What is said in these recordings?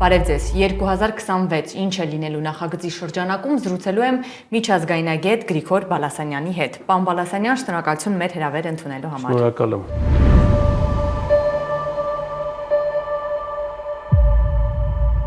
Բարև ձեզ, 2026 ինչ է լինելու նախագծի շրջանակում զրուցելու եմ միջազգայնագետ Գրիգոր Բալասանյանի հետ։ Պարոն Բալասանյան, շնորհակալություն մեր հրավերը ընդունելու համար։ Շնորհակալ եմ։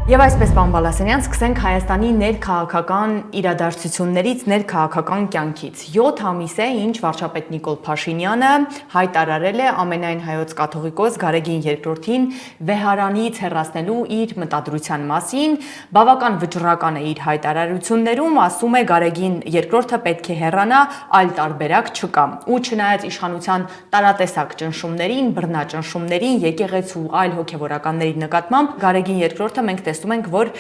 Եվ այսպես, պարոն Բալասանյան, սկսենք Հայաստանի ներքաղաքական իրադարձություններից, ներքաղաքական կյանքից։ 7 ամիս է, ինչ վարչապետ Նիկոլ Փաշինյանը հայտարարել է ամենայն հայոց կաթողիկոս Գարեգին II-ին վեհարանից հեռացնելու իր մտադրության մասին։ Բավական վճռական է իր հայտարարություններում, ասում է Գարեգին II-ը պետք է հեռանա, այլ տարբերակ չկա։ Ու չնայած իշխանության տարատեսակ ճնշումներին, բռնաճնշումներին, եկեղեցու այլ հոգևորականների նկատմամբ, Գարեգին II-ը մենք տեսնում ենք, որ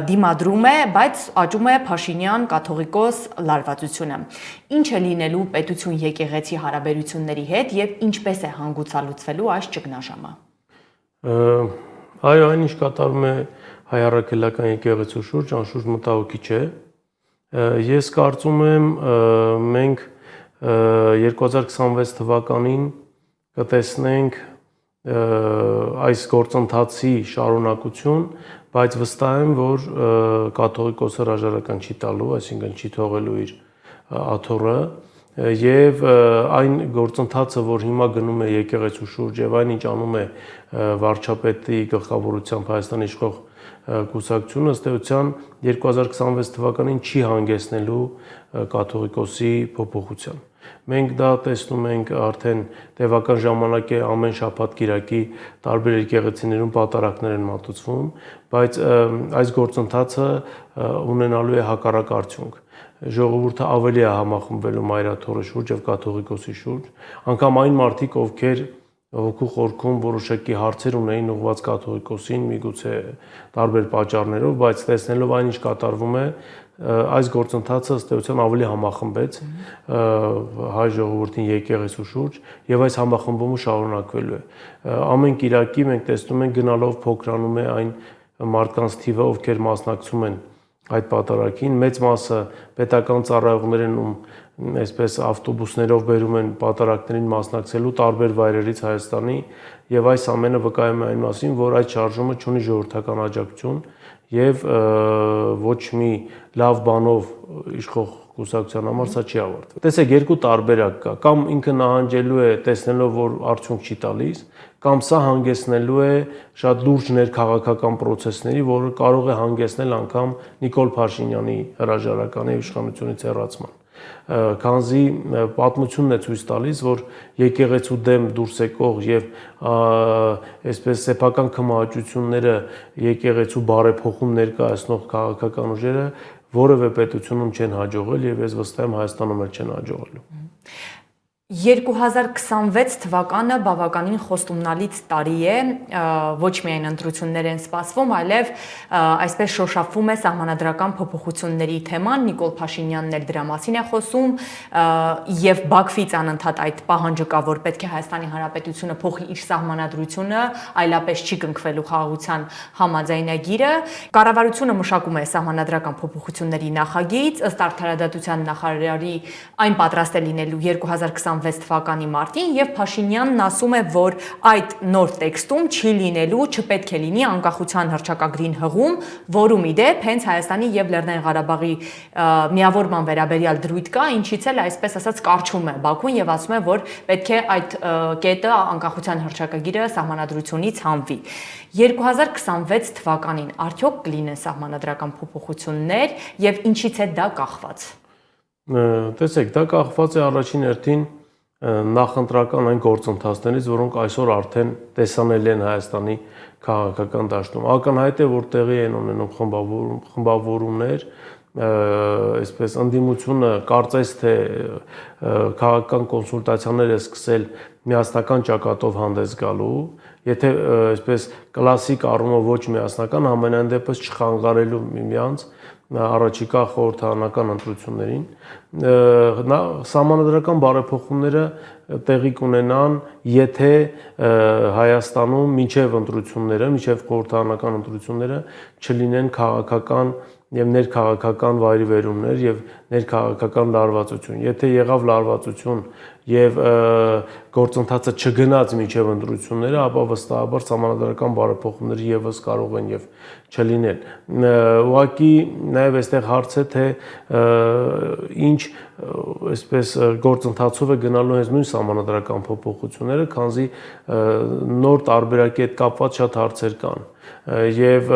դիմադրում է, բայց աճում է Փաշինյան կաթողիկոս լարվածությունը։ Ինչ է լինելու պետություն եկեղեցի հարաբերությունների հետ եւ ինչպես է հանգուցալուծվելու այս ճգնաժամը։ Այո, այնինչ կատարվում է հայ առաքելական եկեղեցու շուրջ, անշուշտ մտահոգիչ է։ Ես կարծում եմ, մենք 2026 թվականին կտեսնենք այս գործընթացի շարունակություն, բայց վստահ եմ, որ կաթողիկոսը հրաժարական չի տալու, այսինքն չի թողելու իր աթոռը, եւ այն գործընթացը, որ հիմա գնում է եկեղեցու շուրջ եւ այն ինչ անում է վարչապետի գլխավորությամբ Հայաստանի իշխող կուսակցությունը, ըստ էության 2026 թվականին չի հանգեցնելու կաթողիկոսի փոփոխության։ Մենք դա տեսնում ենք արդեն տևական ժամանակ է, ամեն շաբաթ կիրակի տարբեր եկեղեցիներում պատարակներ են մատուցվում, բայց այս գործընթացը ունենալու է հակառակ արդյունք։ Ժողովուրդը ավելի է համախմբվելու մայրաթորի շուրջ եւ կաթողիկոսի շուրջ, անգամ այն մարդիկ, ովքեր հոգու խորքում որոշակի հարցեր ունեին ուղղված կաթողիկոսին, միգուցե տարբեր պատճառներով, բայց տեսնելով այն, ինչ կատարվում է, այս գործընթացը ըստ էության ավելի համախմբեց հայ ժողովրդին եկեղեցու շուրջ եւ այս համախմբումը շարունակվելու է։ Ամեն կիրակի մենք տեսնում ենք գնալով փոքրանում է այն մարդկանց թիվը, ովքեր մասնակցում են այդ պատարակին, մեծ մասը պետական ծառայողներ են, այսպես ավտոբուսներով բերում են պատարակներին մասնակցելու տարբեր վայրերից Հայաստանի եւ այս ամենը վկայում է այն մասին, որ այդ շարժումը ունի ժողովրդական աջակցություն եւ ոչ մի լավ բանով իշխող կուսակցության համար սա չի ավարտվել։ Տեսեք, երկու տարբերակ կա, կամ ինքը նահանջելու է տեսնելով, որ արդյունք չի տալիս, կամ սա հանգեցնելու է շատ լուրջ ներքաղաքական process-ների, որը կարող է հանգեցնել անգամ Նիկոլ Փաշինյանի հրաժարականի եւ իշխանությունից հեռացման։ Քանզի պատմությունն է ցույց տալիս, որ եկեղեցու դեմ դուրս եկող եւ այսպես սեփական քմահաճությունները եկեղեցու բարեփոխում ներկայացնող քաղաքական ուժերը որևէ պետությունում չեն հաջողել եւ ես վստահ եմ Հայաստանում էլ չեն հաջողելու։ 2026 թվականը բավականին խոստումնալից տարի է, ոչ միայն ընտրություններ են սպասվում, այլև այսպես շոշափվում է սահմանադրական փոփոխությունների թեման, Նիկոլ Փաշինյանն էլ դրա մասին է խոսում եւ Բաքվից անընդհատ այդ պահանջը կա, որ պետք է Հայաստանի Հանրապետությունը փոխի իր սահմանադրությունը, այլապես չի կնքվելու խաղաղության համաձայնագիրը։ Կառավարությունը մշակում է սահմանադրական փոփոխությունների նախագիծ, ըստ Արդարադատության նախարարի այն պատրաստ է լինելու 2026 թվականի մարտին եւ Փաշինյանն ասում է, որ այդ նոր տեքստում չի լինելու, չպետք է լինի անկախության հռչակագրին հղում, որում ի դեպ հենց Հայաստանի եւ Լեռնային Ղարաբաղի միավորման վերաբերյալ դրույթ կա, ինչից էլ այսպես ասած կարճում է Բաքուն եւ ասում է, որ պետք է այդ կետը անկախության հռչակագիրը սահմանադրությունից հանվի։ 2026 թվականին արդյոք կլինեն սահմանադրական փոփոխություններ եւ ինչից է դա կախված։ Տեսեք, դա կախված է առաջին հերթին նախընտրական այն գործընթացներից, որոնք այսօր արդեն տեսանելի են Հայաստանի քաղաքական դաշտում։ Ակնհայտ է, որ տեղի են ունենում խմբավորումներ, այսպես ընդդիմությունը կարծես թե քաղաքական կոնսուլտացիաներ է սկսել միասնական ճակատով հանդես գալու, եթե այսպես կլասիկ առումով ոչ միասնական, համենայն դեպս չխանգարելու միմյանց առաջիկա խորհրդարանական ընտրություններին, սահմանադրական բարեփոխումները տեղի կունենան, եթե Հայաստանում մինչև ընտրությունները, մինչև խորհրդարանական ընտրությունները չլինեն քաղաքական եւ ներքաղաքական վայրիվերումներ եւ ներքաղաքական լարվածություն։ Եթե եղավ լարվածություն եւ գործընթացը չգնաց մինչեւ ընտրությունները, ապա վստահաբար համանդրական բարեփոխումները եւս կարող են եւ չլինել։ Ուղղակի նաեւ այստեղ հարց է, թե ինչ այսպես գործընթացով է գնալու հենց նույն համանդրական փոփոխությունները, քանզի նոր տարբերակի հետ կապված շատ հարցեր կան։ Եվ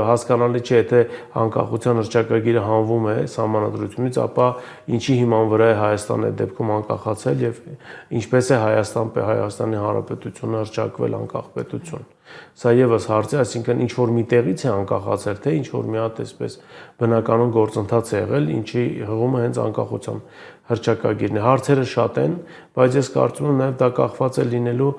հասկանալի չէ, եթե անկախության հռչակագիրը հանվում է սահմանադրությունից, ապա ինչի հիման վրա է Հայաստանը այդ դեպքում անկախացել եւ ինչպես է Հայաստանի Հանրապետությունը հռչակվել անկախ պետություն։ Սա եւս հարց է, այսինքն ինչ որ մի տեղից է անկախացել, թե ինչ որ մի հատ այսպես բնականon գործընթաց է եղել, ինչի հղումը հենց անկախության հռչակագիրն է։ Հարցերը շատ են, բայց ես կարծում եմ նաեւ դա կախված է լինելու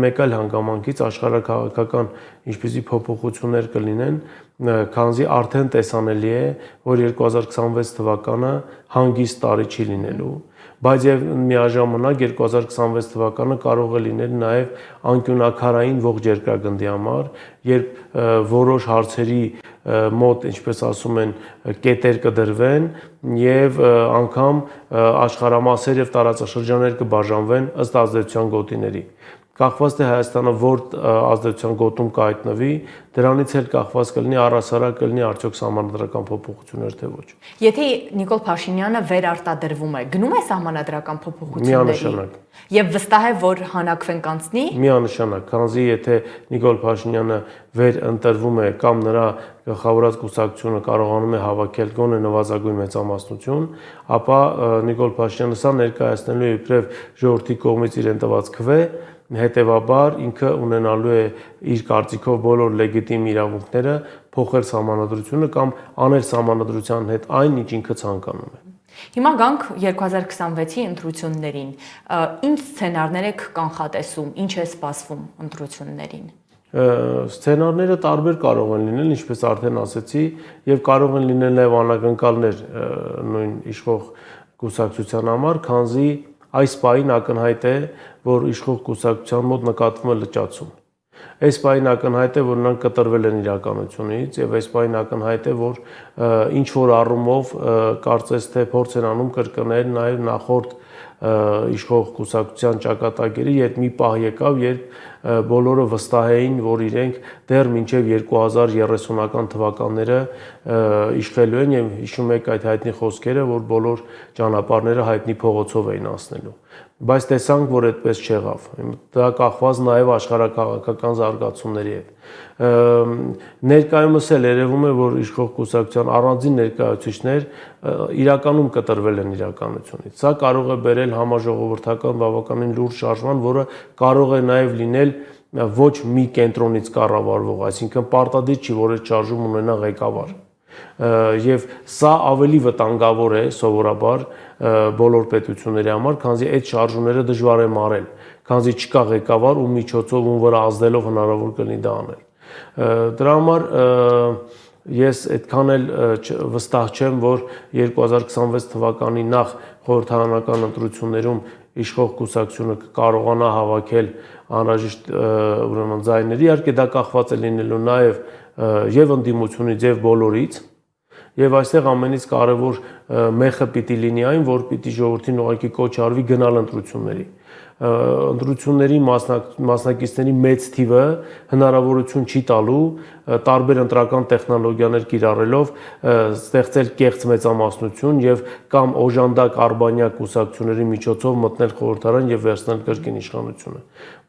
մեկ այլ հանգամանքից, աշխարհակաղակական ինչպիսի փոփոխություններ կլինեն, քանզի արդեն տեսանելի է, որ 2026 թվականը հանգիստ տարի չի լինելու, բայց եւ միաժամանակ 2026 թվականը կարող է լինել նաեւ անկյունակարային ողջ երկրագնդի համար, երբ որոշ հարցերի մոտ, ինչպես ասում են, կետեր կդրվեն եւ անգամ աշխարհամասեր եւ տարածաշրջաններ կբաժանվեն ըստ ազդեցության գոտիների։ Կախված թե Հայաստանը որ ազդեցության գոտում կհայտնվի, դրանից էլ կախված կլինի առհասարակ կլինի արդյոք սահմանադրական փոփոխություններ թե ոչ։ Եթե Նիկոլ Փաշինյանը վերարտադրվում է, գնում է սահմանադրական փոփոխությունների։ Միանշանակ։ Եվ վստահ է, որ հանրակրվեն կանցնի։ Միանշանակ, քանզի եթե Նիկոլ Փաշինյանը վերընտրվում է կամ նրա գլխավորած կուսակցությունը կարողանում է հավաքել գոնե նվազագույն մեծամասնություն, ապա Նիկոլ Փաշինյանը սա ներկայացնելու է իբրև ժողովրդի կողմից իրեն տված քվե, հետևաբար ինքը ունենալու է իր կարծիքով բոլոր լեգիտիմ իրավունքները փոխել սահմանադրությունը կամ անել սահմանադրության հետ այն, ինչ ինքը ցանկանում է։ Հիմա գանք 2026-ի ընտրություններին։ Ինչ սցենարներ եք կանխատեսում, ինչ է սպասվում ընտրություններին։ Սցենարները տարբեր կարող են լինել, ինչպես արդեն ասեցի, եւ կարող են լինել նաեւ անակնկալներ նույն իշխող կուսակցության համար, քանզի այս պահին ակնհայտ է, որ իշխող կուսակցության մոտ նկատվում է լճացում։ Այս պահին ակնհայտ է, որ նրանք կտրվել են իրականությունից եւ այս պահին ակնհայտ է, որ ինչ որ առումով կարծես թե փորձ են անում կրկնել նաեւ նախորդ իշխող կուսակցության ճակատագիրը, երբ մի պահ եկավ, երբ բոլորը վստահ էին, որ իրենք դեռ մինչև 2030-ական թվականները իշխելու են եւ հիշում եք այդ հայտնի խոսքերը, որ բոլոր ճանապարհները հայտնի փողոցով էին անցնելու։ Բայց տեսանք, որ այդպես չեղավ։ Դա կախված նաեւ աշխարհակաղակական զարգացումների հետ։ Ներկայումս էլ երևում է, որ իշխող կուսակցության առանձին ներկայացուցիչներ իրականում կտրվել են իրականությունից։ Սա կարող է բերել համաժողովրդական բավականին լուրջ շարժման, որը կարող է նաեւ լինել ոչ մի կենտրոնից կառավարվող, այսինքն պարտադիր չի, որ այդ շարժումը ունենա ղեկավար։ Եվ սա ավելի վտանգավոր է սովորաբար բոլոր պետությունների համար, քանզի այդ շարժումները դժվար է մարել, քանզի չկա ղեկավար, ում միջոցով ում վրա ազդելով հնարավոր կլինի դա անել։ Դրա համար ես այդքան էլ վստահ չեմ, որ 2026 թվականի նախ խորհրդարանական ընտրություններում իշխող կուսակցությունը կարողանա հավաքել անհրաժեշտ ուրեմն ձայների, իհարկե դա կախված է լինելու նաև եւ ընդդիմությունից եւ բոլորից, եւ այստեղ ամենից կարեւոր մեխը պիտի լինի այն, որ պիտի ժողովրդին ուղղակի կոչ արվի գնալ ընտրությունների։ Ընտրությունների մասնակիցների մեծ թիվը հնարավորություն չի տալու տարբեր ընտրական տեխնոլոգիաներ կիրառելով ստեղծել կեղծ մեծամասնություն եւ կամ օժանդակ արբանյակ կուսակցությունների միջոցով մտնել խորհրդարան եւ վերցնել կրկին իշխանությունը։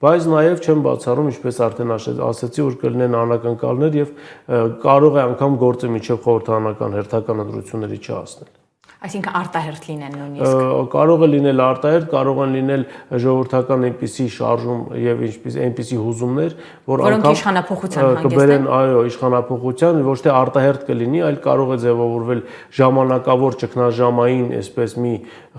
Բայց նաեւ չեմ բացառում, ինչպես արդեն ասացի, որ կլինեն անակնկալներ եւ կարող է անգամ գործը միջև խորհրդարանական հերթական ընտրությունների չհասնել։ Այսինքն արտահերթ լինեն նույնիսկ։ Կարող է լինել արտահերթ, կարող են լինել ժողովրդական այնպիսի շարժում եւ այնպիսի հուզումներ, որ անգամ իշխանապողության կբերեն, այո, իշխանապողության, ոչ թե արտահերթ կլինի, այլ կարող է ձևավորվել ժամանակավոր ճգնաժամային, այսպես մի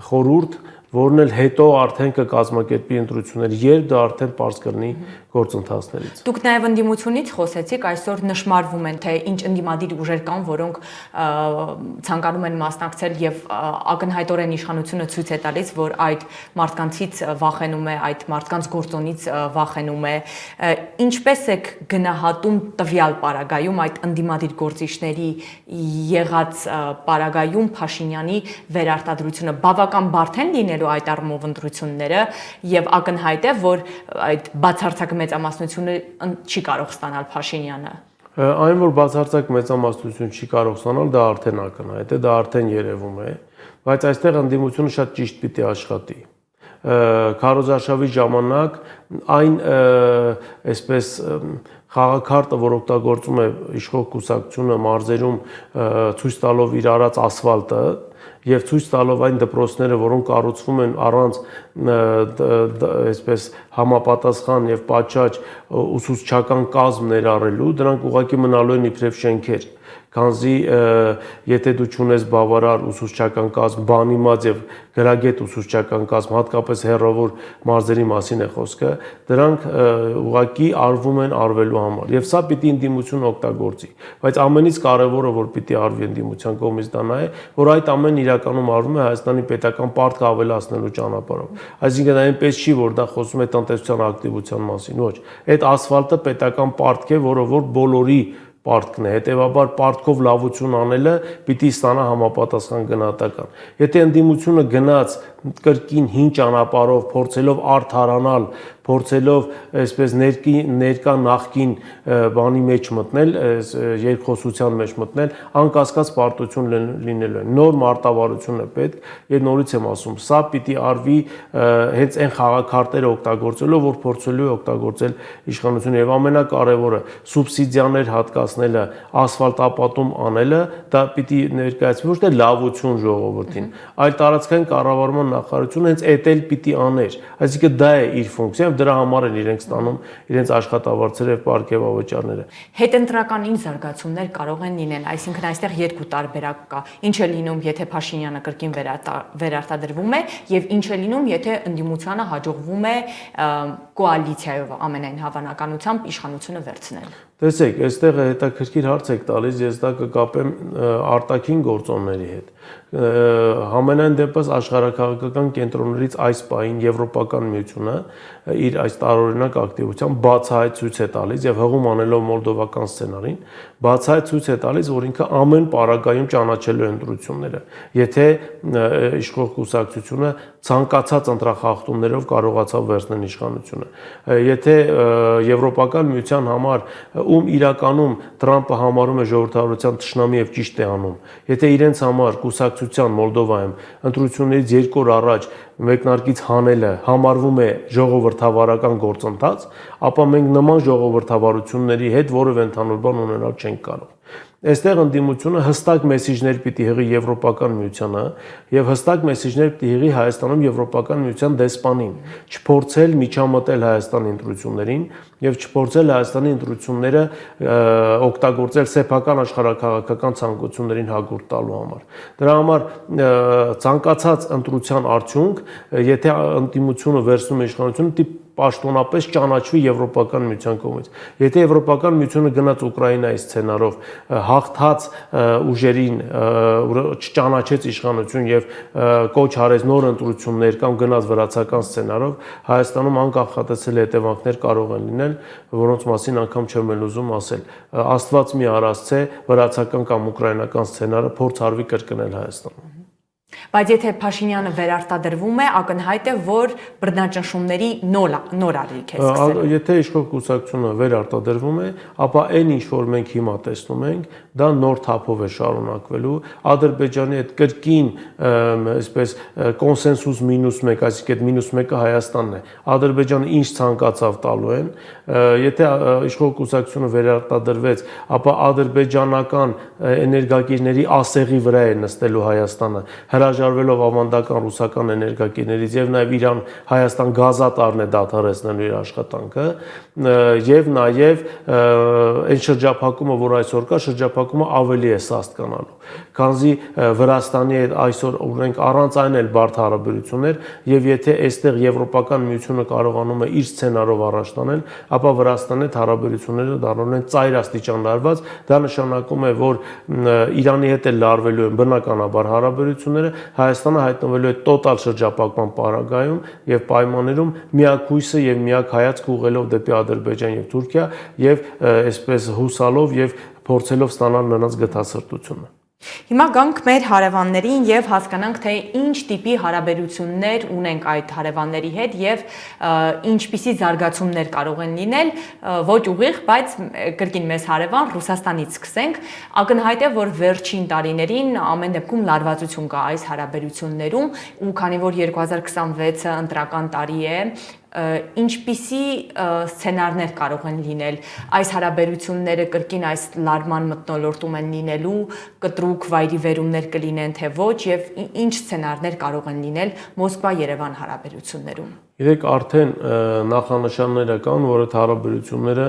խորհուրդ, որն էլ հետո արդեն կկազմակերպի ընտրություններ, երբ դա արդեն պարզ կլինի գործընթացներից։ Դուք նաև ընդդիմությունից խոսեցիք, այսօր նշмарվում են, թե ինչ ընդդիմադիր ուժեր կան, որոնք ցանկանում են մասնակցել եւ ակնհայտորեն իշխանությունը ցույց է տալիս, որ այդ մարդկանցից վախենում է, այդ մարդկանց գործոնից վախենում է։ Ինչպես եք գնահատում տվյալ պարագայում այդ ընդդիմադիր գործիչների եղած պարագայում Փաշինյանի վերարտադրությունը բավական բարդ են լինելու այդ առումով ընտրությունները եւ ակնհայտ է, որ այդ բացարձակ մեծամասնությունը չի կարող ստանալ Փաշինյանը։ Այն որ բացարձակ մեծամասնություն չի կարող ստանալ, դա արդեն ակնհայտ է, դա արդեն երևում է, բայց այստեղ ընդդիմությունը շատ ճիշտ պիտի աշխատի։ Քարոզարշավի ժամանակ այն այսպես խաղաքարտը, որ օգտագործում է իշխող կուսակցությունը մարզերում ցույց տալով իր արած ասֆալտը եւ ցույց տալով այն դպրոցները, որոնք կառուցվում են առանց այսպես համապատասխան եւ պատշաճ ուսուցչական կազմ ներառելու, դրանք ուղղակի մնալու են իբրև շենքեր, քանզի եթե դու չունես բավարար ուսուցչական կազմ, բանիմաց եւ գրագետ ուսուցչական կազմ, հատկապես հեռավոր մարզերի մասին է խոսքը, դրանք ուղղակի արվում են արվելու համար եւ սա պիտի ընդդիմությունը օգտագործի, բայց ամենից կարեւորը որ պիտի արվի ընդդիմության կողմից դա նա է, որ այդ ամենը իրականում արվում է Հայաստանի պետական պարտքը ավելացնելու ճանապարհով, այսինքն այնպես չի որ դա խոսում է տնտեսության ակտիվության մասին, ոչ, այդ ասֆալտը պետական պարտք է, որը որ բոլորի պարտքն է, հետևաբար պարտքով լավություն անելը պիտի ստանա համապատասխան գնահատական։ Եթե ընդդիմությունը գնաց կրկին հին ճանապարհով, փորձելով արդարանալ, փորձելով այսպես ներկա նախքին բանի մեջ մտնել, երկխոսության մեջ մտնել, անկասկած պարտություն լինելու է։ Նոր մարտավարություն է պետք, եւ նորից եմ ասում, սա պիտի արվի հենց այն խաղաքարտերը օգտագործելով, որ փորձելու է օգտագործել իշխանությունը եւ ամենակարևորը սուբսիդիաներ հատկացնելը, ասֆալտապատում անելը, դա պիտի ներկայացվի ոչ թե լավություն ժողովրդին, այլ տարածքային կառավարման նախարարությունը հենց էդ էլ պիտի աներ, այսինքն դա է իր ֆունկցիան, դրա համար են իրենք ստանում իրենց աշխատավարձերը եւ պարգևավճարները։ Հետընտրական ինչ զարգացումներ կարող են լինել, այսինքն այստեղ երկու տարբերակ կա։ Ինչ է լինում, եթե Փաշինյանը կրկին վերարտադրվում է, եւ ինչ է լինում, եթե ընդդիմությանը հաջողվում է կոալիցիայով ամենայն հավանականությամբ իշխանությունը վերցնել։ Տեսեք, այստեղ հետաքրքիր հարց եք տալիս, ես դա կկապեմ արտաքին գործոնների հետ։ Համենայն դեպս աշխարհաքաղաքական կենտրոններից այս պահին Եվրոպական միությունը իր այս տարօրինակ ակտիվությամբ բացահայտ ցույց է տալիս եւ հղում անելով մոլդովական սցենարին, բացահայտ ցույց է տալիս, որ ինքը ամեն պարագայում ճանաչելու է ընտրությունները։ Եթե իշխող կուսակցությունը ցանկացած ընտրախախտումներով կարողացավ վերցնել իշխանությունը, եթե Եվրոպական միության համար ում իրականում Թրամփը համարում է ժողովրդավարության թշնամի եւ ճիշտ է անում, եթե իրենց համար կուսակցության Մոլդովայում ընտրություններից 2 օր առաջ մեկնարկից հանելը համարվում է ժողովրդավարական գործընթաց, ապա մենք նման ժողովրդավարությունների հետ որևէ ընդհանուր բան ունենալ չենք կարող։ Այստեղ ընդդիմությունը հստակ մեսիջներ պիտի հղի Եվրոպական միությանը եւ հստակ մեսիջներ պիտի հղի Հայաստանում Եվրոպական միության դեսպանին, չփորձել միջամտել Հայաստանի ընտրություններին եւ չփորձել Հայաստանի ընտրությունները օգտագործել սեփական աշխարհաքաղաքական ցանկություններին հագուրտ տալու համար։ Դրա համար ցանկացած ընտրության արդյունք, եթե ընդդիմությունը վերցնում է իշխանությունը, դի պաշտոնապես ճանաչվի Եվրոպական միության կողմից։ Եթե Եվրոպական միությունը գնաց Ուկրաինայի սցենարով, հաղթած ուժերին չճանաչեց իշխանություն եւ կոչ արեց նոր ընտրություններ կամ գնաց վրացական սցենարով, Հայաստանում անկախատեսելի հետևանքներ կարող են լինել, որոնց մասին անգամ չեմ ուզում ասել։ Աստված մի արածցե վրացական կամ ուկրաինական սցենարը փորձ արվի կրկնել Հայաստանում։ Բայց եթե Փաշինյանը վերարտադրվում է, ակնհայտ է, որ բռնաճնշումների նոր առիթ է սկսել։ Եթե իշխող կուսակցությունը վերարտադրվում է, ապա այն ինչ որ մենք հիմա տեսնում ենք, դա նոր թափով է շարունակվելու։ Ադրբեջանի հետ կրկին այսպես կոնսենսուս -1, այսինքն -1-ը Հայաստանն է։ Ադրբեջանը ինչ ցանկացավ տալու են, եթե իշխող կուսակցությունը վերարտադրվեց, ապա ադրբեջանական էներգակիրների ասեղի վրա է նստելու Հայաստանը։ հրաժարվելով ավանդական ռուսական էներգակիրներից եւ նաեւ Իրան-Հայաստան գազատարն է դադարեցնելու իր աշխատանքը եւ նաեւ այն շրջափակումը, որ այսօր կա, շրջափակումը ավելի է սաստկանալու, քանզի Վրաստանի հետ այսօր ունենք առանց այն էլ բարդ հարաբերություններ եւ եթե այստեղ Եվրոպական միությունը կարողանում է իր սցենարով առաջ տանել, ապա Վրաստանի հետ հարաբերությունները դառնում են ծայր աստիճան լարված, դա նշանակում է, որ Իրանի հետ էլ լարվելու են բնականաբար հարաբերությունները, Հայաստանը հայտնվելու է տոտալ շրջափակման պարագայում եւ պայմաններում միակույսը եւ միակ հայացք ուղղելով դեպի Ադրբեջան եւ Թուրքիա եւ այսպես հուսալով եւ փորձելով ստանալ նրանց գտասրտությունը։ Հիմա գանք մեր հարևաններին եւ հասկանանք, թե ինչ տիպի հարաբերություններ ունենք այդ հարևանների հետ եւ ինչպիսի զարգացումներ կարող են լինել, ոչ ուղիղ, բայց կրկին մեզ հարևան Ռուսաստանից սկսենք։ Ակնհայտ է, որ վերջին տարիներին ամեն դեպքում լարվածություն կա այս հարաբերություններում ու քանի որ 2026-ը ընտրական տարի է, ինչպիսի սցենարներ կարող են լինել այս հարաբերությունները կրկին այս լարման մթնոլորտում են լինելու, կտրուկ վայրիվերումներ կլինեն թե ոչ եւ ինչ սցենարներ կարող են լինել Մոսկվա-Երևան հարաբերություններում։ Գիտեք, արդեն նախանշանները կան, որ այդ հարաբերությունները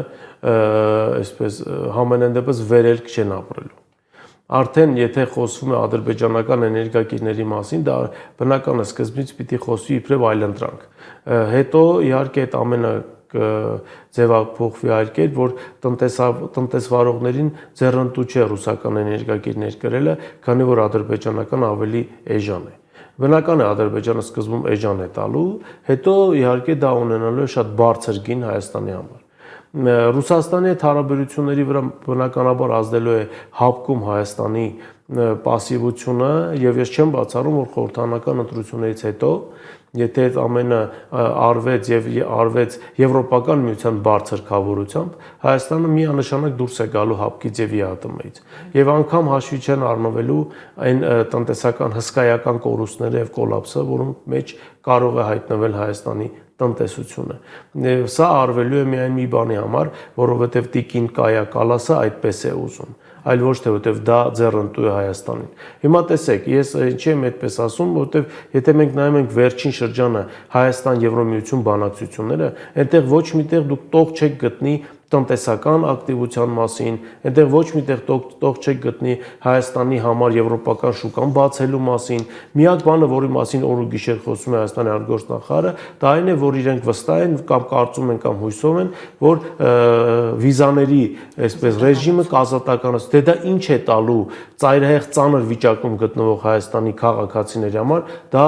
այսպես համենայն դեպս վերելք չեն ապրելու։ Արդեն եթե խոսվում է ադրբեջանական էներգակիրների մասին, դա բնական է սկզբից պիտի խոսվի իբրև այլընտրանք։ Հետո իհարկե այդ ամենը ձևափոխվի այլ կերպ, որ տնտեսվարողներին ձեռնտու չէ ռուսական էներգակիրներ կրելը, քանի որ ադրբեջանական ավելի էժան է։ Բնական է Ադրբեջանը սկզբում էժան է տալու, հետո իհարկե դա ունենալու է շատ բարձր գին Հայաստանի համար։ Ռուսաստանի հետ հարաբերությունների վրա բնականաբար ազդելու է հապկում Հայաստանի պասիվությունը եւ ես չեմ բացառում, որ խորհրդանական ընտրություններից հետո, եթե այդ ամենը արվեց Եվրոպական միության բարձր քավորությամբ, Հայաստանը միանշանակ դուրս է գալու հապկից եւ ԵԱՏՄ-ից։ Եվ անգամ հաշվի չեն առնվելու այն տնտեսական հսկայական կորուստները եւ կոլապսը, որոնք մեջ կարող է հայտնվել Հայաստանի տնտեսությունը։ Սա արվելու է միայն մի բանի համար, որովհետև տիկին Կայա Կալասը այդպես է ուզում, այլ ոչ թե որովհետև դա ձեռնտու է Հայաստանին։ Հիմա տեսեք, ես ինչի եմ այդպես ասում, որովհետև եթե մենք նայում ենք վերջին շրջանը Հայաստան-Եվրոմիություն բանակցությունները, այնտեղ ոչ միտեղ դուք տող չեք գտնի տնտեսական ակտիվության մասին, այնտեղ ոչ միտեղ տող չեք գտնի Հայաստանի համար եվրոպական շուկան բացելու մասին։ Միակ բանը, որի մասին օր ու գիշեր խոսում է Հայաստանի արտգործնախարարը, դա այն է, որ իրենք վստահ են կամ կարծում են կամ հույսով են, որ վիզաների այսպես ռեժիմը կազատականացվի։ Դե դա ինչ է տալու ծայրահեղ ծանր վիճակում գտնվող Հայաստանի քաղաքացիների համար, դա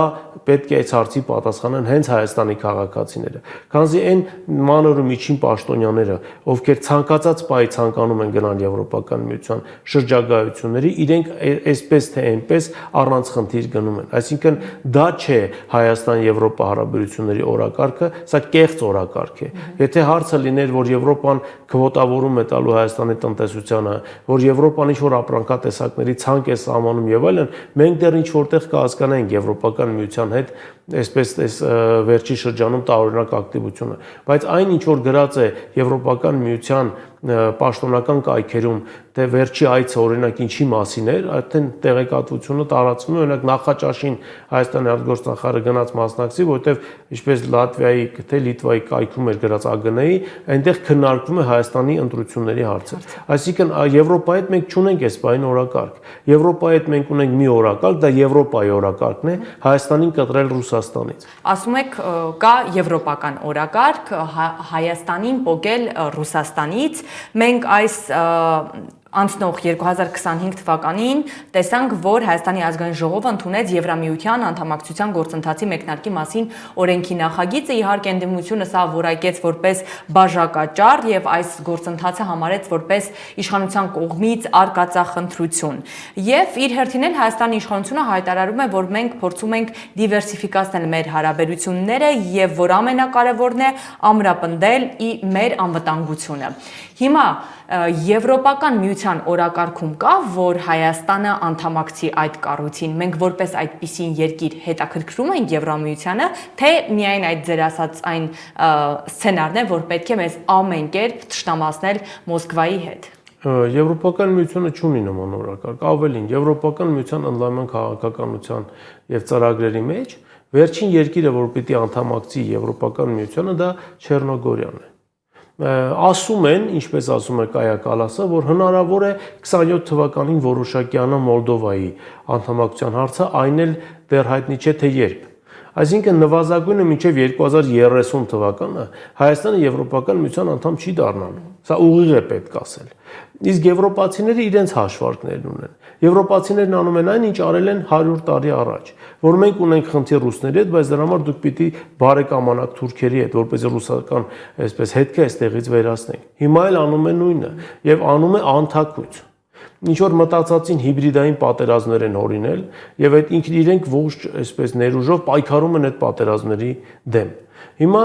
պետք է այս հարցի պատասխանեն հենց Հայաստանի քաղաքացիները։ Քանզի այն մանր ու միջին պաշտոնյաները, ովքեր ցանկացած պահի ցանկանում են գնալ Եվրոպական միության շրջագայությունների, իրենք այսպես թե այնպես առանց խնդիր գնում են։ Այսինքն դա չէ Հայաստան-Եվրոպա հարաբերությունների օրակարգը, սա կեղծ օրակարգ է։ Եթե հարցը լիներ, որ Եվրոպան քվոտավորում է տալու Հայաստանի տնտեսությանը, որ Եվրոպան ինչ-որ ապրանքատեսակների ցանկ է սահմանում եւ այլն, մենք դեռ ինչ որտեղ կհասկանայինք Եվրոպական միության հետ այսպես վերջի շրջանում տարօրինակ ակտիվությունը, բայց այն ինչ որ գրած է Եվրոպական միության պաշտոնական կայքերում, թե վերջի այցը օրինակ ինչի մասին էր, այդտեն տեղեկատվությունը տարածվում է, օրինակ Նախաճաշին Հայաստանի արտգործնախարարը գնաց մասնակցի, որովհետև ինչպես Լատվիայի թե Լիտվայի կայքում էր գրած ԱԳՆ-ի, այնտեղ քննարկվում է Հայաստանի ընտրությունների հարցը։ Այսինքն Եվրոպայի հետ մենք չունենք այս բային օրակարգ։ Եվրոպայի հետ մենք ունենք մի օրակարգ, դա Եվրոպայի օրակարգն է, Հայաստանին կտրել Ռուսաստանից։ Ասում եք կա եվրոպական օրակարգ, Հայաստանին պոկել Ռուսաստանից։ Մենք այս անցնող 2025 թվականին տեսանք, որ Հայաստանի ազգային ժողովը ընդունեց Եվրամիության անդամակցության գործընթացի մեկնարկի մասին օրենքի նախագիծը, իհարկե ընդդիմությունը սա որակեց որպես բաժակաճառ եւ այս գործընթացը համարեց որպես իշխանության կողմից արկածախնդրություն։ Եվ իր հերթին էլ Հայաստանի իշխանությունը հայտարարում է, որ մենք փորձում ենք դիվերսիֆիկացնել մեր հարաբերությունները եւ որ ամենակարևորն է ամրապնդել մեր անվտանգությունը։ Հիմա Եվրոպական միության օրակարգում կա, որ Հայաստանը անդամակցի այդ կառույցին, մենք որպես այդպիսին երկիր հետաքրքրում ենք Եվրամիությանը, թե միայն այդ ձեր ասած այն սցենարն է, որ պետք է մեզ ամեն կերպ թշնամացնել Մոսկվայի հետ։ Եվրոպական միությունը չունի նման օրակարգ, ավելին, Եվրոպական միության ընդլայնման քաղաքականության եւ ծրագրերի մեջ վերջին երկիրը, որ պիտի անդամակցի Եվրոպական միությանը, դա Չեռնոգորիան է։ Ասում են, ինչպես ասում է Կայա Կալասը, որ հնարավոր է 27 թվականին որոշակյանը Մոլդովայի անդամակցության հարցը, այն էլ դեռ հայտնի չէ թե երբ։ Այսինքն նվազագույնը մինչև 2030 թվականը Հայաստանը Եվրոպական միության անդամ չի դառնալու։ Սա ուղիղ է պետք ասել։ Իսկ եվրոպացիները իրենց հաշվարկներն ունեն։ Եվրոպացիներն անում են այն, ինչ արել են 100 տարի առաջ, որ մենք ունենք խնդիր ռուսների հետ, բայց դրա համար դուք պիտի բարեկամանաք թուրքերի հետ, որպեսզի ռուսական այսպես հետքը այստեղից վերացնենք։ Հիմա էլ անում են նույնը եւ անում է անթակույց։ Ինչ որ մտածածին հիբրիդային պատերազմներ են հորինել եւ այդ իրենք ողջ այսպես ներուժով պայքարում են այդ պատերազմների դեմ։ Հիմա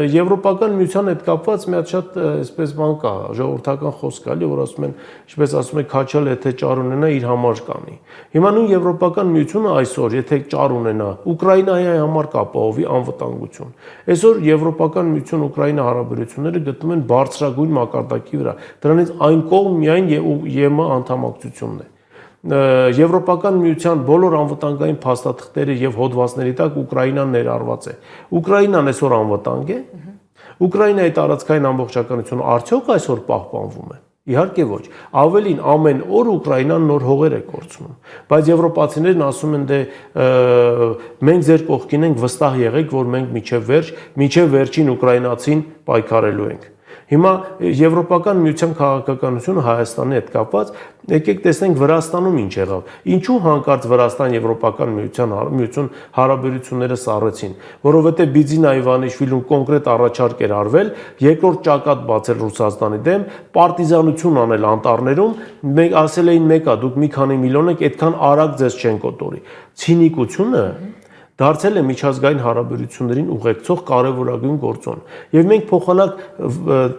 Եվրոպական միության հետ կապված մի հատ շատ այսպես բան կա, ժողովրդական խոսք կա, որ ասում են, ինչպես ասում են, քաչալ եթե ճար ունենա իր համար կանի։ Հիմա նույն Եվրոպական միությունը այսօր եթե ճար ունենա, Ուկրաինայի համար կապահովի անվտանգություն։ Այսօր Եվրոպական միություն Ուկրաինա հարաբերությունները գտնվում են բարձրագույն մակարդակի վրա։ Դրանից այն կողմ միայն ԵՄ անդամակցությունն է։ Եվրոպական միության բոլոր անվտանգային փաստաթղթերը եւ հոդվածների տակ Ուկրաինան ներառված է։ Ուկրաինան այսօր անվտանգ է։ Ուկրաինայի տարածքային ամբողջականությունը արդյոք այսօր պահպանվում է։ Իհարկե ոչ։ Ավելին ամեն օր Ուկրաինան նոր հողեր է կորցնում։ Բայց եվրոպացիներն ասում են դե մենք ձեր կողքին ենք, վստահ եղեք, որ մենք միջև վերջին ուկրաինացին պայքարելու ենք։ Հիմա Եվրոպական միության քաղաքականությունը Հայաստանի հետ կապված, եկեք տեսնենք Վրաստանում ինչ եղավ։ Ինչու հանկարծ Վրաստան Եվրոպական միություն հարաբերությունները սառեցին, որովհետև Բիձինա Իվանիշվիլին կոնկրետ առաջարկ էր արվել, երկրորդ ճակատ բացել Ռուսաստանի դեմ, պարտիզանություն անել անտառներում, մենք ասել էին մեկա, դուք մի քանի միլիոն եք, այդքան արագ ձեզ չեն կոտորի։ Ցինիկությունը դարձել է միջազգային հարաբերություններին ուղեկցող կարևորագույն գործոն։ Եվ մենք փոխանակ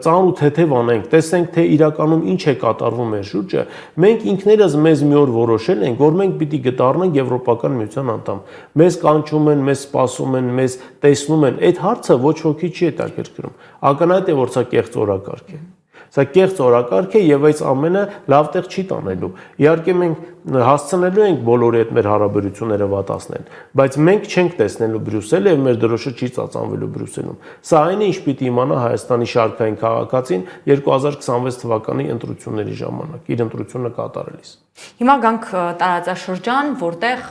ծանր ու թեթև անենք, տեսնենք թե իրականում ինչ է կատարվում մեր շուրջը, մենք ինքներս մեզ մի օր որոշել ենք, որ մենք պիտի դառնանք Եվրոպական միության անդամ։ Մեզ կանչում են, մեզ սպասում են, մեզ տեսնում են։ Այդ հարցը ոչ ոքի չի հետաքրքրում։ Ակնհայտ է, որ սա կեղծ օրակարգ է։ Սա կեղծ օրակարգ է եւ այս ամենը լավ տեղ չի տանելու։ Իհարկե մենք հասցնելու ենք բոլորի հետ մեր հարաբերությունները վատացնել, բայց մենք չենք տեսնելու Բրյուսելը եւ մեր դրոշը չի ծածանվելու Բրյուսելում։ Սա այն է, ինչ պիտի իմանա Հայաստանի շարքային քաղաքացին 2026 թվականի ընտրությունների ժամանակ իր ընտրությունը կատարելիս։ Հիմա գանք տարածաշրջան, որտեղ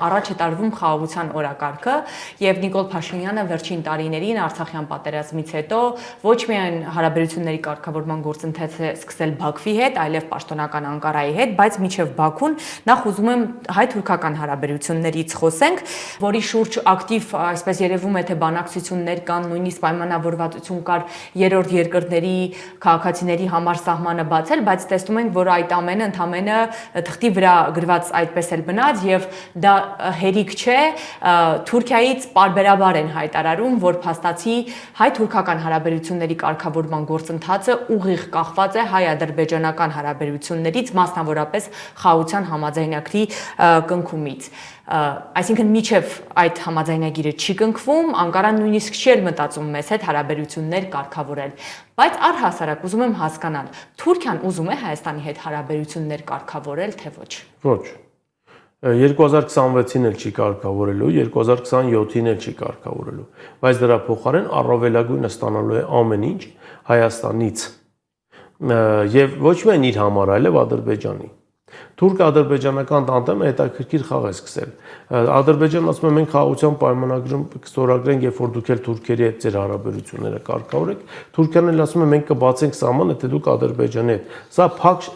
առաջ է տարվում խաղաղության օրակարգը եւ Նիկոլ Փաշինյանը վերջին տարիներին Արցախյան պատերազմից հետո ոչ միայն հարաբերությունների կարգավորման գործընթաց է սկսել Բաքվի հետ, այլև պաշտոնական Անկարայի հետ, բայց միջև Բաքուն նախ ուզում եմ հայ-թուրքական հարաբերություններից խոսենք, որի շուրջ ակտիվ, այսպես երևում է, թե բանակցություններ կան, նույնիսկ պայմանավորվածություն կար երրորդ երկրների քաղաքացիների համար սահմանը բացել, բայց տեսնում ենք, որ այդ ամենը ընդամենը թղթի վրա գրված այդպես էլ մնաց եւ դա հերիք չէ, Թուրքիայից պարբերաբար են հայտարարում, որ փաստացի հայ-թուրքական հարաբերությունների կարգավորման գործընթացը ուղիղ կախված է հայ-ադրբեջանական հարաբերություններից, մասնավորապես խաղաղության համաձայնագրի կնքումից։ Այսինքն միջև այդ համաձայնագիրը չի կնքվում, Անկարան նույնիսկ չի էլ մտածում մեզ հետ հարաբերություններ կարգավորել։ Բայց առհասարակ ուզում եմ հասկանալ, Թուրքիան ուզում է Հայաստանի հետ հարաբերություններ կարգավորել, թե ոչ։ Ոչ։ 2026-ին էլ չի կարգավորելու, 2027-ին էլ չի կարգավորելու, բայց դրա փոխարեն առավելագույնը ստանալու է ամեն ինչ Հայաստանից եւ ոչ միայն իր համար, այլև Ադրբեջանի։ Թուրք-ադրբեջանական տանդեմը հետաքրքիր խաղ է սկսել։ Ադրբեջանն ասում է մենք խաղաղության պայմանագրում կստորագրենք, երբ որ դուք էլ թուրքերի հետ ձեր հարաբերությունները կարգավորեք։ Թուրքիան էլ ասում է մենք կբացենք սահմանը, եթե դուք Ադրբեջանի հետ։ Սա փակ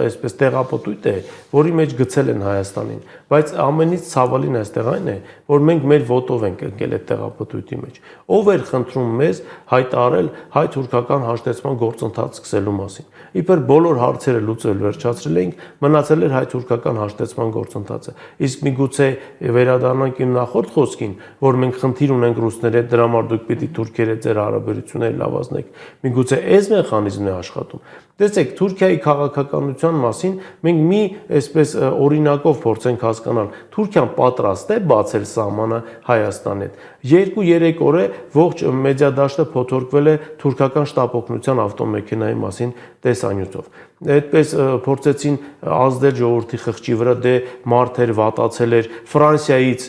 այսպես տեղապտույտ է, որի մեջ գցել են Հայաստանին, բայց ամենից ցավալին այստեղ այն է, որ մենք մեր ոտով ենք ընկել այդ տեղապտույտի մեջ։ Ով էր խնդրում մեզ հայտարարել հայ-թուրքական հաշտեցման գործընթաց սկսելու մասին։ Իբր բոլոր հարցերը լուծել վերջացրել էինք, մնացել էր հայ-թուրքական հաշտեցման գործընթացը։ Իսկ միգուցե վերադառնանք իմ նախորդ խոսքին, որ մենք խնդիր ունենք ռուսների հետ, դրա համար դուք պիտի թուրքերի հետ ձեր հարաբերությունները լավացնեք։ Միգուցե այս մեխանիզմն է աշխատում։ Տեսեք, Թուրքիայի քաղաքականության մասին մենք մի այսպես օրինակով փորձենք հասկանալ։ Թուրքիան պատրաստ է բացել սահմանը Հայաստանի հետ։ 2-3 օր է ողջ մեդիադաշտը փոթորկվել է թուրքական շտապօգնության ավտոմեքենայի մասին տեսանյութով։ Այդպես փորձեցին ազդել ժողովրդի խղճի վրա, դե մարդեր վատացել էր Ֆրանսիայից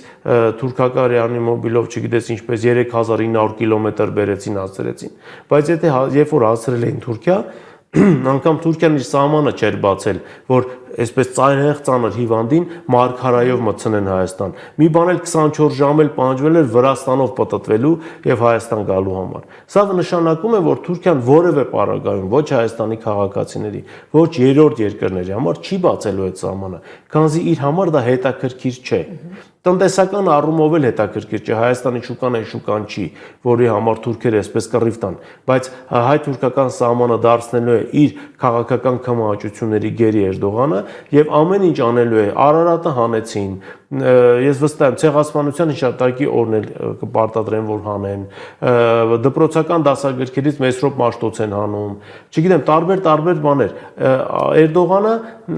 թուրքական ռեանիմոբիլով, չգիտես ինչպես 3900 կիլոմետր բերեցին, հասցրեցին, բայց երբ որ հասցրել էին Թուրքիա, անգամ Թուրքիան իր սահմանը չէր բացել, որ այսպես ծայրահեղ ծանր հիվանդին մարգարայով մտցնեն Հայաստան։ Մի բան էլ 24 ժամ էլ պահանջվել էր Վրաստանով պտտվելու եւ Հայաստան գալու համար։ Սա նշանակում է, որ Թուրքիան որևէ պարագայում ոչ Հայաստանի քաղաքացիների, ոչ երրորդ երկրների համար չի բացելու այդ սահմանը, քանզի իր համար դա հետաքրքիր չէ։ Տնտեսական առումով էլ հետաքրքիր չէ, Հայաստանի շուկան այն շուկան չի, որի համար թուրքերը այսպես կռիվ տան, բայց հայ-թուրքական սահմանը դարձնելու է իր քաղաքական կմահաճությունների գերի Էրդողանը եւ ամեն ինչ անելու է, Արարատը հանեցին, ես վստահ եմ ցեղասպանության հիշատակի օրն էլ կպարտադրեն, որ հանեն, դպրոցական դասագրքերից Մեսրոպ Մաշտոց են հանում, չգիտեմ, տարբեր բաներ։ Էրդողանը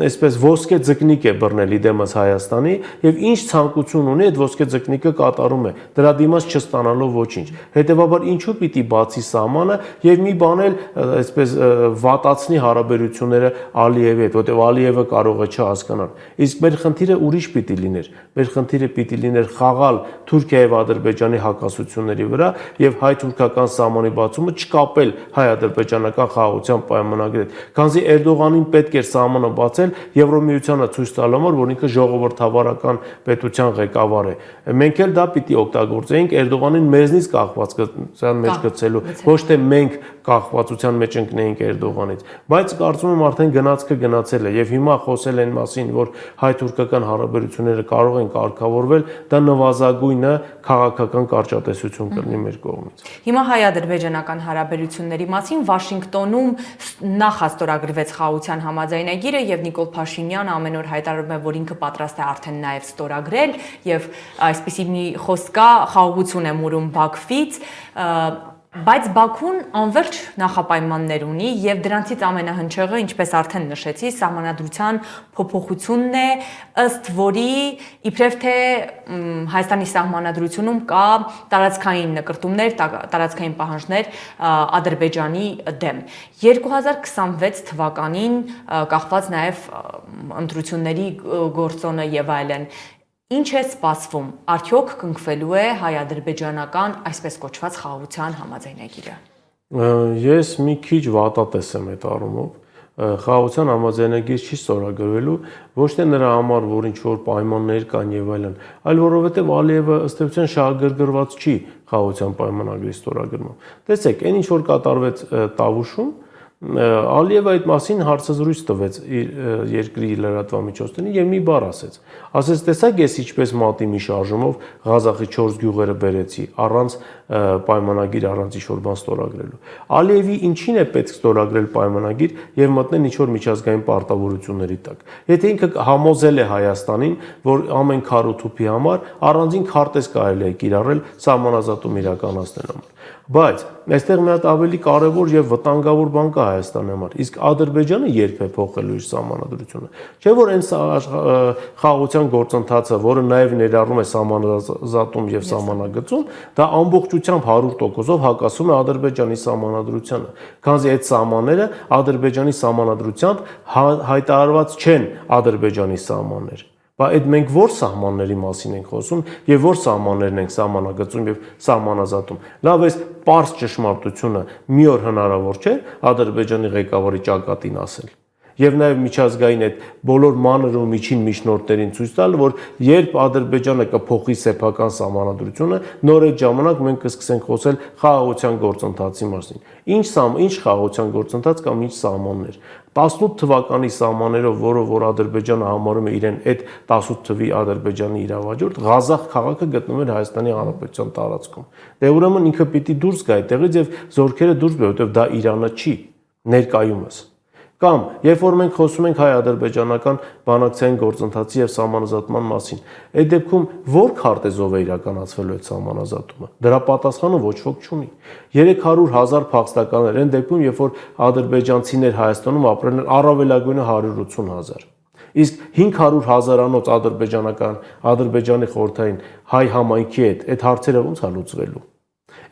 այսպես ոսկե ձկնիկ է բռնել իդեմս Հայաստանի եւ ինչ ցանկություն ունի այդ ոսկե ձկնիկը կատարում է, դրա դիմաց չստանալով ոչինչ։ Հետեւաբար ինչու պիտի բացի սահմանը եւ մի բան էլ այսպես վատացնի հարաբերությունները Ալիևի հետ, որտեղ Ալիևը կարող է չհասկանալ։ Իսկ մեր խնդիրը ուրիշ պիտի լիներ։ Մեր խնդիրը պիտի լիներ խաղալ Թուրքիայի եւ Ադրբեջանի հակասությունների վրա եւ հայ-թուրքական սահմանի բացումը չկապել հայ-ադրբեջանական խաղաղության պայմանագրի հետ։ Քանզի Էրդողանին պետք էր սահմանը բացել Եվրոմիությանը ցույց տալ համար, որ ինքը ժողովրդավարական պետության ղեկավար է։ Մենք էլ դա պիտի օգտագործեինք Էրդողանին մեզնից կախվածության մեջ գցելու, ոչ թե մենք կախվածության մեջ ընկնեինք Էրդողանից։ Բայց կարծում եմ արդեն գնացքը գնացել է եւ հիմա խոսել են մասին, որ հայ-թուրքական հարաբերությունները կարող են կարգավորվել, դա նվազագույնը քաղաքական կարճատեսություն կլինի մեր կողմից։ Հիմա հայ-ադրբեջանական հարաբերությունների մասին Վաշինգտոնում նախ ստորագրվեց խաղաղության համաձայնագիրը եւ Նիկոլ Փաշինյանը ամեն օր հայտարարում է, որ ինքը պատրաստ է արդեն նաեւ ստորագրել եւ այսպիսի մի խոսք կա, խաղաղություն է մուրում Բաքվից, բայց Բաքուն անverջ նախապայմաններ ունի եւ դրանցից ամենահնչեղը, ինչպես արդեն նշեցի, սահմանադրության փոփոխությունն է, ըստ որի իբրև թե Հայաստանի սահմանադրությունում կա տարածքային նկրտումներ, տարածքային պահանջներ Ադրբեջանի դեմ։ 2026 թվականին կախված նաեւ ընտրությունների գործոնը եւ այլն։ Ինչ է սպասվում, արդյոք կնքվելու է հայ-ադրբեջանական այսպես կոչված խաղաղության համաձայնագիրը։ Ես մի քիչ վատատես եմ այդ առումով, խաղաղության համաձայնագիր չի ստորագրվելու, ոչ թե նրա համար, որ ինչ-որ պայմաններ կան եւ այլն, այլ որովհետեւ Ալիևը ըստ էության շահագրգռված չի խաղաղության պայմանագրի ստորագրմամբ։ Տեսեք, այն ինչ որ կատարվեց Տավուշում, Ալիևը այդ մասին հարցազրույց տվեց իր երկրի լրատվամիջոցներին եւ մի բառ ասեց։ Ասեց, տեսակ ես ինչպես մատի մի շարժումով Ղազախի 4 գյուղերը բերեցի, առանց պայմանագիր, առանց ինչ-որ բան ստորագրելու։ Ալիևի ինչին է պետք ստորագրել պայմանագիր եւ մտնել ինչ-որ միջազգային պարտավորությունների տակ։ Եթե ինքը համոզել է Հայաստանին, որ ամեն քար ու թուփի համար առանձին քարտեզ կարելի է կիրառել սահմանազատում իրականացնելու համար։ Բայց այստեղ մի հատ ավելի կարևոր եւ վտանգավոր բան կա Հայաստանի համար։ Իսկ Ադրբեջանը երբ է փոխելու իր սահմանադրությունը։ Չէ՞ որ այն խաղաղության գործընթացը, որը նաեւ ներառում է սահմանազատում եւ սահմանագծում, դա ամբողջությամբ 100%-ով հակասում է Ադրբեջանի սահմանադրությանը։ Քանզի այդ սահմանները Ադրբեջանի սահմանադրությամբ հայտարարված չեն Ադրբեջանի սահմաններ։ Բայց այդ մենք որ սահմանների մասին ենք խոսում եւ որ սահմաններն ենք սահմանագծում եւ սահմանազատում։ Լավ էս պարզ ճշմարտությունը մի օր հնարավոր չէ Ադրբեջանի ղեկավարի ճակատին ասել։ Եվ նաև միջազգային այդ բոլոր մանր ու միջին միջնորդներին ցույց տալ, որ երբ Ադրբեջանը կփոխի սեփական սահմանադրությունը, նոր այդ ժամանակ մենք կսկսենք խոսել խաղաղության գործընթացի մասին։ Ինչ խաղաղության գործընթաց կամ ինչ սահմաններ։ 18 թվականի սահմաններով, որ Ադրբեջանը համարում է իրեն այդ 18 թվի Ադրբեջանի իրավաճորդ, Ղազախ քաղաքը գտնվում էր Հայաստանի Հանրապետության տարածքում։ Դե ուրեմն ինքը պիտի դուրս գա այդտեղից եւ զորքերը դուրս բերի, որովհետեւ դա Իրանը չի ներկայումս։ Կամ երբ որ մենք խոսում ենք հայ-ադրբեջանական բանակցային գործընթացի եւ սահմանազատման մասին, այդ դեպքում որ քարտեզով է իրականացվելու այդ սահմանազատումը։ Դրա պատասխանը ոչ ոք չունի։ 300,000 փախստականներ են դեպքում, երբ որ ադրբեջանցիներ Հայաստանում ապրել են առավելագույնը 180,000։ Իսկ 500,000-անոց ադրբեջանի խորհրդային հայ համայնքի հետ այդ հարցերը ոնց է լուծվելու։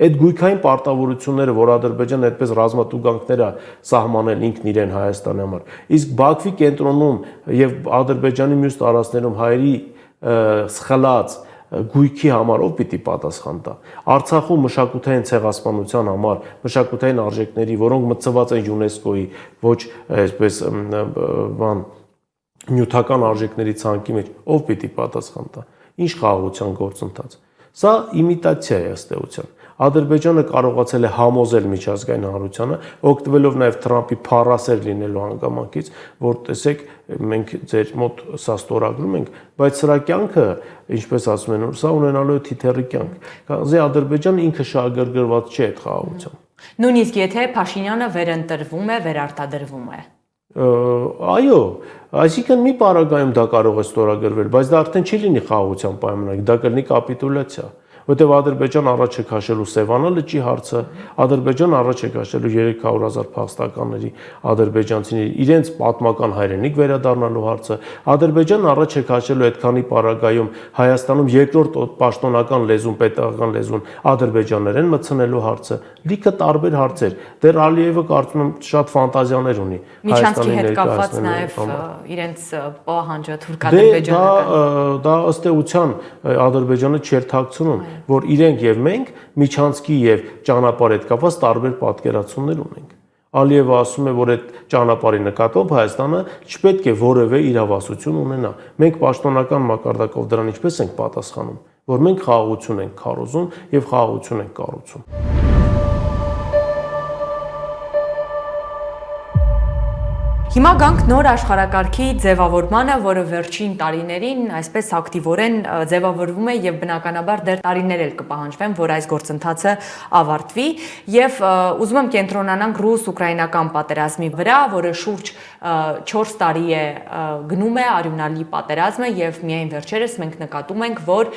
Այդ գույքային պարտավորությունները, որ Ադրբեջանը այդպես ռազմատուգանքներ է սահմանել ինքն իրեն Հայաստանի համար, իսկ Բաքվի կենտրոնում եւ Ադրբեջանի մյուս տարածքներում հայերի սխալած գույքի համար ով պիտի պատասխան տա։ Արցախում մշակութային ցեղասպանության համար, մշակութային արժեքների, որոնք մտցված են ՅՈՒՆԵՍԿՕ-ի ոչ այսպես նյութական արժեքների ցանկի մեջ, ով պիտի պատասխան տա։ Ինչ խաղաղության գործընթաց։ Սա իմիտացիա է ըստ էության։ Ադրբեջանը կարողացել է համոզել միջազգային հանրությանը, օգտվելով նաև Թրամփի փառասեր լինելու հանգամանքից, որ տեսեք, մենք ձեր մոտ սա ստորագրում ենք, բայց սրա կյանքը, ինչպես ասում են, սա ունենալու է թիթեռի կյանք։ Քանզի Ադրբեջանը ինքը շահագրգռված չէ այդ խաղաղությամբ։ Նույնիսկ եթե Փաշինյանը վերընտրվում է, վերարտադրվում է։ Այո, այսինքն մի պարագայում դա կարող է ստորագրվել, բայց դա արդեն չի լինի խաղաղության պայմանագիր, դա կլինի կապիտուլյացիա, որտեղ Ադրբեջան առաջ է քաշելու Սևանա լճի հարցը, Ադրբեջան առաջ է քաշելու 300,000 փախստականների ադրբեջանցիների իրենց պատմական հայրենիք վերադառնալու հարցը, Ադրբեջան առաջ է քաշելու այդքանի պարագայում Հայաստանում երկրորդ պաշտոնական լեզուն, պետական լեզուն ադրբեջաներեն մտցնելու հարցը, լիքը տարբեր հարցեր։ Դեռ Ալիևը կարծում եմ շատ ֆանտազիաներ ունի Միջանցքի հետ կապված նաև իրենց պահանջը թուրք-ադրբեջանական։ Դա ըստ էության Ադրբեջանը չէր թաքցնում, որ իրենք եւ մենք Միջանցքի եւ ճանապարհի հետ կապված տարբեր պատկերացումներ ունենք։ Ալիևը ասում է, որ այդ ճանապարհի նկատմամբ Հայաստանը չպետք է որևէ իրավասություն ունենա։ Մենք պաշտոնական մակարդակով դրան ինչպես ենք պատասխանում, որ մենք խաղաղություն ենք քարոզում եւ խաղաղություն ենք կառուցում։ Հիմա գանք նոր աշխարհակարգի ձևավորմանը, որը վերջին տարիներին այսպես ակտիվորեն ձևավորվում է եւ բնականաբար դեռ տարիներ էլ կպահանջվեն, որ այս գործընթացը ավարտվի եւ ուզում եմ կենտրոնանանք ռուս-ուկրաինական պատերազմի վրա, որը շուրջ 4 տարի է գնում է արյունալի պատերազմը եւ միայն վերջերս մենք նկատում ենք, որ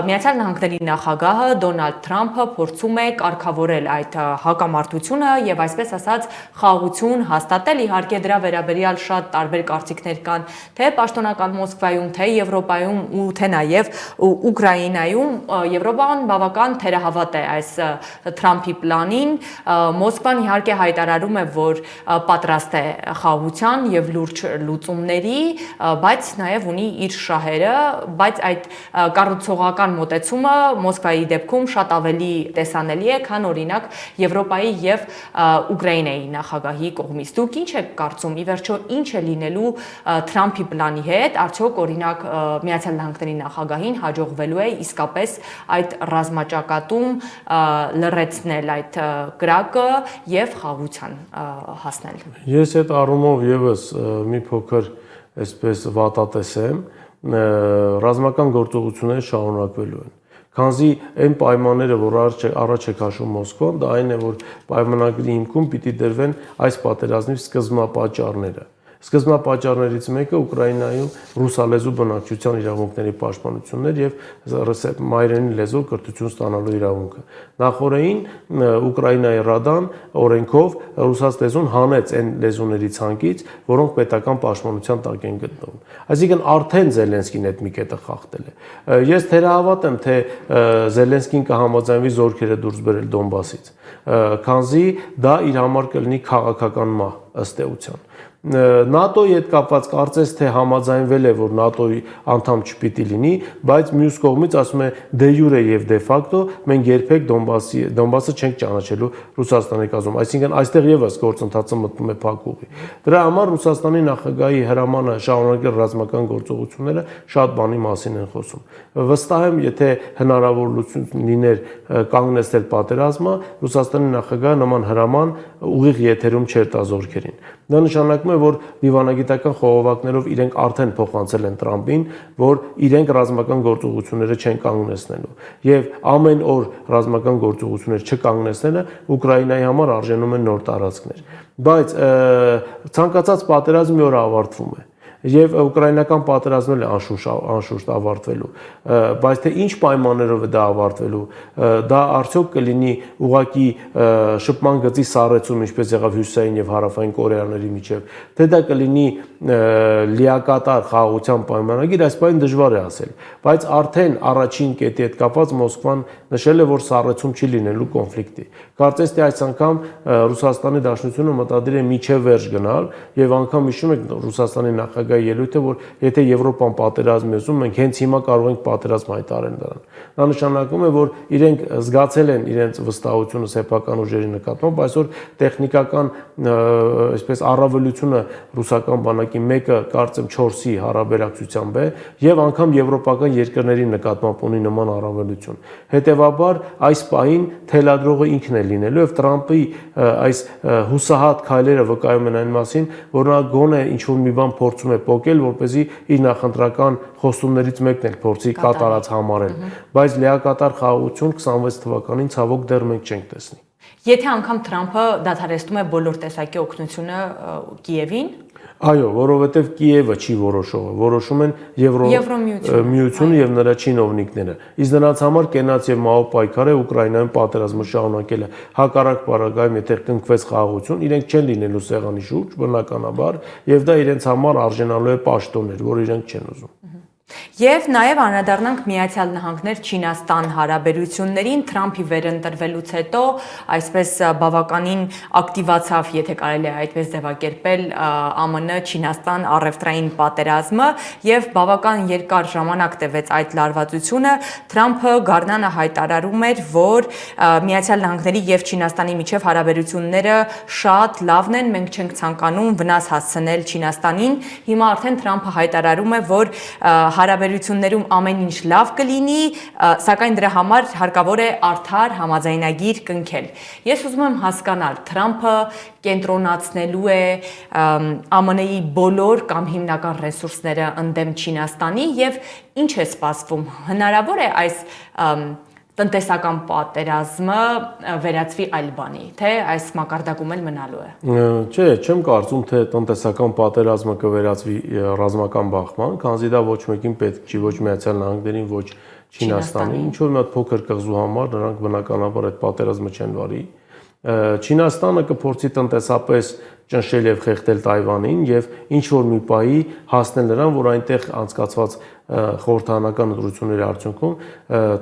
Միացյալ Նահանգների նախագահը Դոնալդ Թրամփը փորձում է կարգավորել այդ հակամարտությունը եւ այսպես ասած խաղաղություն հաստատել, իհարկե դրա վերաբերյալ շատ տարբեր կարծիքներ կան, թե պաշտոնական Մոսկվայում, թե Եվրոպայում ու թե նաև Ուկրաինայում։ Եվրոպան բավական թերահավատ է այս Թրամփի պլանին։ Մոսկվան իհարկե հայտարարում է, որ պատրաստ է խաղաղության եւ լուրջ լուծումների, բայց նաև ունի իր շահերը, բայց այդ կառուցողական մոտեցումը Մոսկվայի դեպքում շատ ավելի տեսանելի է, քան օրինակ Եվրոպայի եւ Ուկրաինայի նախագահի կողմից։ Դուք ինչ եք կարծում, ի վերջո ինչ է լինելու Թրամփի պլանի հետ, արդյոք օրինակ Միացյալ Նահանգների նախագահին հաջողվելու է իսկապես այդ ռազմաճակատում լրացնել այդ կրակը եւ խաղաղության հասնել։ Ես այդ առումով եւս մի փոքր այսպես վատատես եմ, ռազմական գործողությունները շարունակվելու են։ Քանզի այն պայմանները, որ առաջ է քաշում Մոսկվան, դա այն է, որ պայմանագրի հիմքում պիտի դրվեն այս պատերազմի սկզբնապատճառները։ Սկզբնապատճառներից մեկը Ուկրաինայում ռուսալեզու բնակչության իրավունքների պաշտպանություններ եւ մայրենի լեզվով կրթություն ստանալու իրավունքը։ Նախորդին Ուկրաինայի Ռադան օրենքով ռուսաց լեզուն հանեց այն լեզուների ցանկից, որոնք պետական պաշտպանության տակ են գտնվում։ Այսինքն արդեն Զելենսկին այդ մի կետը խախտել է։ Ես թերահավատ եմ, թե Զելենսկին կհամաձայնվի զորքերը դուրս բերել Դոնբասից, քանզի դա իր համար կլինի քաղաքական մահ ըստ էության։ ՆԱՏՕ-ի հետ կապված կարծես թե համաձայնվել է, որ ՆԱՏՕ-ի անդամ չպիտի լինի, բայց մյուս կողմից ասում է դե յուրե եւ դե ֆակտո մենք երբեք Դոնբասը չենք ճանաչելու Ռուսաստանի կազմում, այսինքն այստեղ եւս գործընթացը մտնում է փակ ուղի։ Դրա համար Ռուսաստանի նախագահի հրամանը շարունակել ռազմական գործողությունները շատ բանի մասին են խոսում։ Վստահ եմ, եթե հնարավորություն լիներ կանգնեցնել պատերազմը, Ռուսաստանի նախագահը նման հրաման ուղիղ եթերում չէր տա զորքերին։ Դա նշանակում է, որ դիվանագիտական խողովակներով իրենք արդեն փոխանցել են Թրամփին, որ իրենք ռազմական գործողությունները չեն կանգնեցնելու։ Եվ ամեն օր ռազմական գործողություններ չկանգնեցնելը Ուկրաինայի համար արժենում է նոր տարածքներ։ Բայց ցանկացած պատերազմ մի օր ավարտվում է։ եւ ուկրաինական պատերազմն էլ անշուշտ ավարտվելու, բայց թե ինչ պայմաններով է դա ավարտվելու, դա արդյոք կլինի ուղակի շփման գծի սառեցում, ինչպես եղավ հյուսիսային եւ հարավային Կորեաների միջև, թե դա կլինի լիակատար խաղաղության պայմանագիր, այս բանը դժվար է ասել, բայց արդեն առաջին կետի հետ կապված Մոսկվան նշել է, որ սառեցում չի լինելու կոնֆլիկտի։ Կարծես թե այս անգամ Ռուսաստանի Դաշնությունը մտադիր է միջև վերջ գնալ եւ անգամ հիշում եք Ռուսաստանի նախագահի ելույթը, որ եթե Եվրոպան պատերազմ է ուզում, մենք հենց հիմա կարող ենք պատերազմ հայտարարել նրան։ Դա նշանակում է, որ իրենք զգացել են իրենց վստահությունը սեփական ուժերի նկատմամբ, այսօր տեխնիկական այսպես առավելությունը ռուսական բանակի մեկը կարծեմ 4-ի հարաբերակցությամբ է եւ անգամ եվրոպական երկրների նկատմամբ ունի նման առավելություն։ Հետևաբար այս պահին թելադրողը ինքն է լինելու եւ Տրամպի այս հուսահատ քայլերը վկայում են այն մասին, որ նա գոնե ինչ-որ մի բան փորձում է փոկել, որպեսզի իր նախընտրական խոստումներից մեկն էլ փորձի կատարած համարել, բայց լիակատար խաղաղություն 26 թվականին ցավոք դեռ մենք չենք տեսնի։ Եթե անգամ Թրամփը դադարեցնում է բոլոր տեսակի օգնությունը Կիևին, այո, որովհետև Կիևը չի որոշողը, որոշում են Եվրոմիությունը եւ նրա չինովնիկները։ Իսկ նրանց համար կենաց եւ մահով պայքար է Ուկրաինայում պատերազմը շարունակելը։ Հակառակ պարագայում, եթե կնքվեց խաղաղություն, իրենք չեն լինելու սեղանի շուրջ, բնականաբար, եւ դա իրենց համար արժանալու է պաշտոններ, որ իրենք չեն ուզում։ Եվ նաև անդրադառնանք Միացյալ Նահանգներ Չինաստան հարաբերություններին Թրամփի վերընտրվելուց հետո այսպես բավականին ակտիվացավ, եթե կարելի է այդպես ձևակերպել ԱՄՆ Չինաստան առևտրային պատերազմը եւ բավական երկար ժամանակ տևեց այդ լարվածությունը Թրամփը գարնանը հայտարարում էր, որ Միացյալ Նահանգների եւ Չինաստանի միջև հարաբերությունները շատ լավն են, մենք չենք ցանկանում վնաս հասցնել Չինաստանին։ Հիմա արդեն Թրամփը հայտարարում է, որ հարաբերություններում ամեն ինչ լավ կլինի, սակայն դրա համար հարկավոր է արդար համաձայնագիր կնքել։ Ես ուզում եմ հասկանալ, Թրամփը կենտրոնացնելու է ԱՄՆ-ի բոլոր կամ հիմնական ռեսուրսները ընդդեմ Չինաստանի եւ ինչ է սպասվում։ Հնարավոր է այս տնտեսական պատերազմը վերածվի այլ բանի, թե այս մակարդակում էլ մնալու է։ Չէ, չեմ կարծում, թե տնտեսական պատերազմը կվերածվի ռազմական բախման, քանզի դա ոչ մեկին պետք չի, ոչ Միացյալ Նահանգներին, ոչ Չինաստանին, ինչ որ մի հատ փոքր կղզու համար նրանք բնականաբար այդ պատերազմը չեն վարի։ Չինաստանը կփորձի տնտեսապես ճնշել եւ խեղդել Թայվանին եւ ինչ որ մի պահի հասնել նրան, որ այնտեղ անցկացված խորհրդարանական ընտրությունների արդյունքում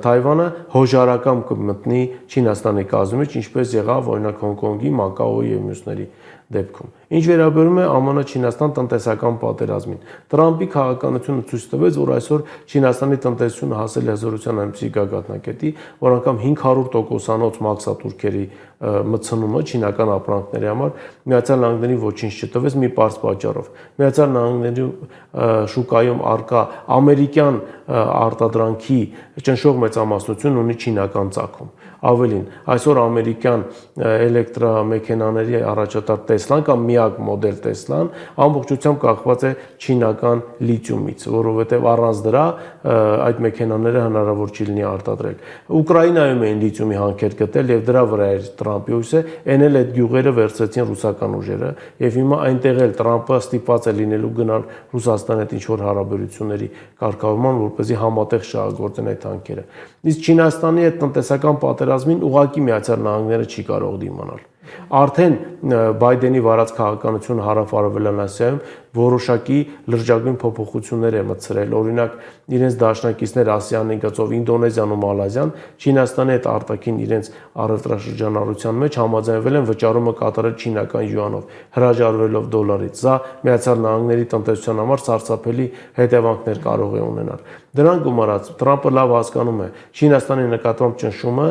Թայվանը հոժարակամ կմտնի Չինաստանի կազմից, ինչպես եղավ օրինակ Հոնկոնգի, Մակաոյի եւ մյուսների դեպքում։ Ինչ վերաբերում է ԱՄՆ-Չինաստան տնտեսական պատերազմին, Տրամփի քաղաքականությունը ցույց տվեց, որ այսօր Չինաստանի տնտեսությունը հասել է հզորության այնպիսի գագաթնակետի, որ անգամ 500%-անոց մաքսատուրքերի մտցնումը չինական ապրանքների համար Միացյալ Նահանգներին ոչինչ չտվեց մի պարզ պատճառով։ Միացյալ Նահանգների շուկայում արկա ամերիկյան արտադրանքի ճնշող մեծամասնություն ունի չինական ծագում։ Ավելին, այսօր ամերիկյան էլեկտրամեքենաների առաջատար Տեսլան կամ միակ մոդել Տեսլան ամբողջությամբ կախված է չինական լիթիումից, որովհետև առանց դրա այդ մեքենաները հնարավոր չի լինի արտադրել։ Ուկրաինայում էին լիթիումի հանքեր գտել եւ դրա վրա էր Տրամփի հույսը, այն էլ այդ գյուղերը վերցրեցին ռուսական ուժերը եւ հիմա այնտեղ էլ Տրամփը ստիպված է լինելու գնալ Ռուսաստանի հետ ինչ-որ հարաբերությունների կարգավորման, որպեսզի համատեղ շահագործեն այդ հանքերը։ Իսկ Չինաստանի հետ տնտեսական պատերազմին ուղղակի Միացյալ Նահանգները չի կարող դիմանալ։ Արդեն Բայդենի վարած քաղաքականությունը հարավ-արևելյան Ասիայում որոշակի լրջագույն փոփոխություններ է մտցրել։ Օրինակ, իրենց դաշնակիցներ ASEAN-ի գծով Ինդոնեզիան ու Մալազիան Չինաստանի հետ արտաքին իրենց առևտրաշրջանառության մեջ համաձայնվել են վճարումը կատարել չինական յուանով, հրաժարվելով դոլարից։ Սա Միացյալ Նահանգների տնտեսության համար սարսափելի հետևանքներ կարող է ունենալ։ Դրան գումարած Տրամփը լավ հասկանում է, Չինաստանի նկատմամբ ճնշումը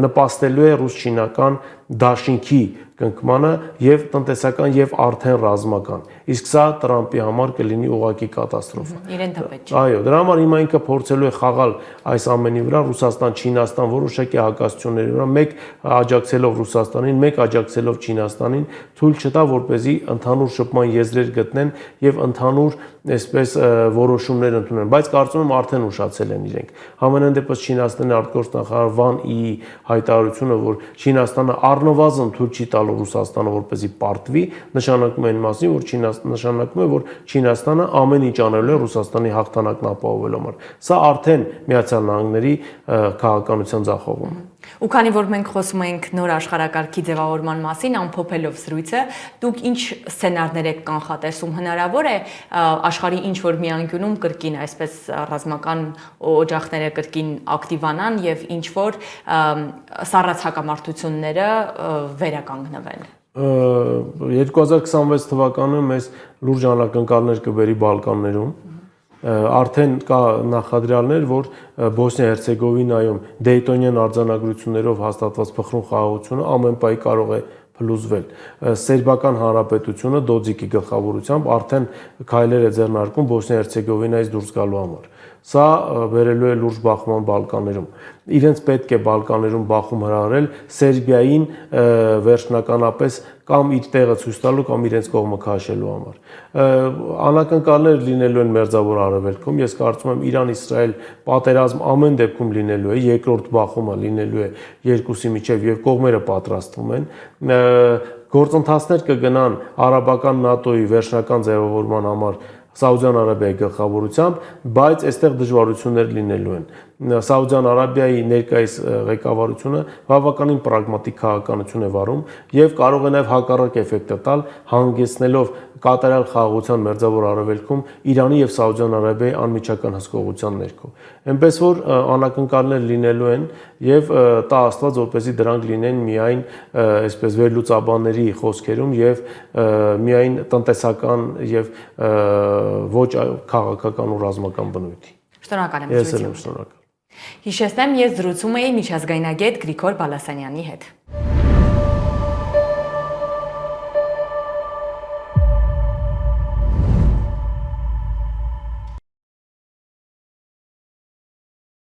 նպաստելու է ռուս-չինական դաշինքի կնքմանը եւ տնտեսական եւ արդեն ռազմական։ Իսկ սա Տրամփի համար կլինի ուղղակի կատաստրոֆա։ Իրեն դեպի։ Այո, դրա համար հիմա ինքը փորձելու է խաղալ այս ամենի վրա Ռուսաստան-Չինաստան որոշակի հակասությունների վրա, մեկ աջակցելով Ռուսաստանին, մեկ աջակցելով Չինաստանին, թույլ չտա, որպեսզի ընդհանուր շփման եզրեր գտնեն եւ ընդհանուր այսպես որոշումներ ընդունեն, բայց կարծում եմ արդեն ուշացել են իրենք։ Համենայն դեպս Չինաստանի արտգործնախարար Վան Իի հայտարարությունը, որ Չինաստանը առնվազն թույլ չի տալու տալու Ռուսաստանը, որպեսզի պարտվի, նշանակում է այն մասին, որ Չինաստանը ամեն ինչ անելու է Ռուսաստանի հաղթանակն ապահովելու համար։ Սա արդեն Միացյալ Նահանգների քաղաքականության ձախողումն է։ Ու քանի որ մենք խոսում ենք նոր աշխարհակարգի ձևավորման մասին, ամփոփելով զրույցը, դուք ինչ սցենարներ եք կանխատեսում, հնարավոր է աշխարհի ինչ որ մի անկյունում կրկին այսպես ռազմական օջախները կրկին ակտիվանան եւ ինչ որ սառած հակամարտությունները վերականգնվեն։ 2026 թվականը մեզ լուրջ անակնկալներ կբերի Բալկաններում։ Արդեն կա նախադրյալներ, որ Բոսնիա-Հերցեգովինայում Դեյտոնյան արձանագրություններով հաստատված փխրուն խաղաղությունը ամեն պահի կարող է փլուզվել։ Սերբական հանրապետությունը Դոդիկի գլխավորությամբ արդեն քայլեր է ձեռնարկում Բոսնիա-Հերցեգովինայից դուրս գալու համար։ Սա վերելու է լուրջ բախման Բալկաններում։ Իրենց պետք է Բալկաններում բախում հրահրել Սերբիային վերջնականապես կամ իր տեղը ցույց տալու կամ իրենց կողմը քաշելու համար։ Անակնկալներ լինելու են Մերձավոր Արևելքում, ես կարծում եմ Իրան-Իսրայել պատերազմ ամեն դեպքում լինելու է, երկրորդ բախումը լինելու է երկուսի միջև եւ կողմերը պատրաստվում են։ Գործընթացներ կգնան արաբական ՆԱՏՕ-ի վերջնական ձևավորման համար Սաուդյան Արաբիայի գլխավորությամբ, բայց այստեղ դժվարություններ լինելու են։ Սաուդյան Արաբիայի ներկայիս ղեկավարությունը բավականին պրագմատիկ քաղաքականություն է վարում եւ կարող է նաեւ հակառակ էֆեկտը տալ, հանգեցնելով կատարյալ խաղաղության Մերձավոր Արևելքում Իրանի եւ Սաուդյան Արաբիայի անմիջական հսկողության ներքո։ Էնպես որ անակնկալներ լինելու են եւ տա Աստված, որպեսզի դրանք լինեն միայն այսպես վերլուծաբանների խոսքերում եւ միայն տնտեսական եւ ոչ քաղաքական ու ռազմական բնույթի։ Շնորհակալ եմ։ Ես եմ շնորհակալ։ Հիշեցնեմ, ես զրուցում էի միջազգայնագետ Գրիգոր Բալասանյանի հետ։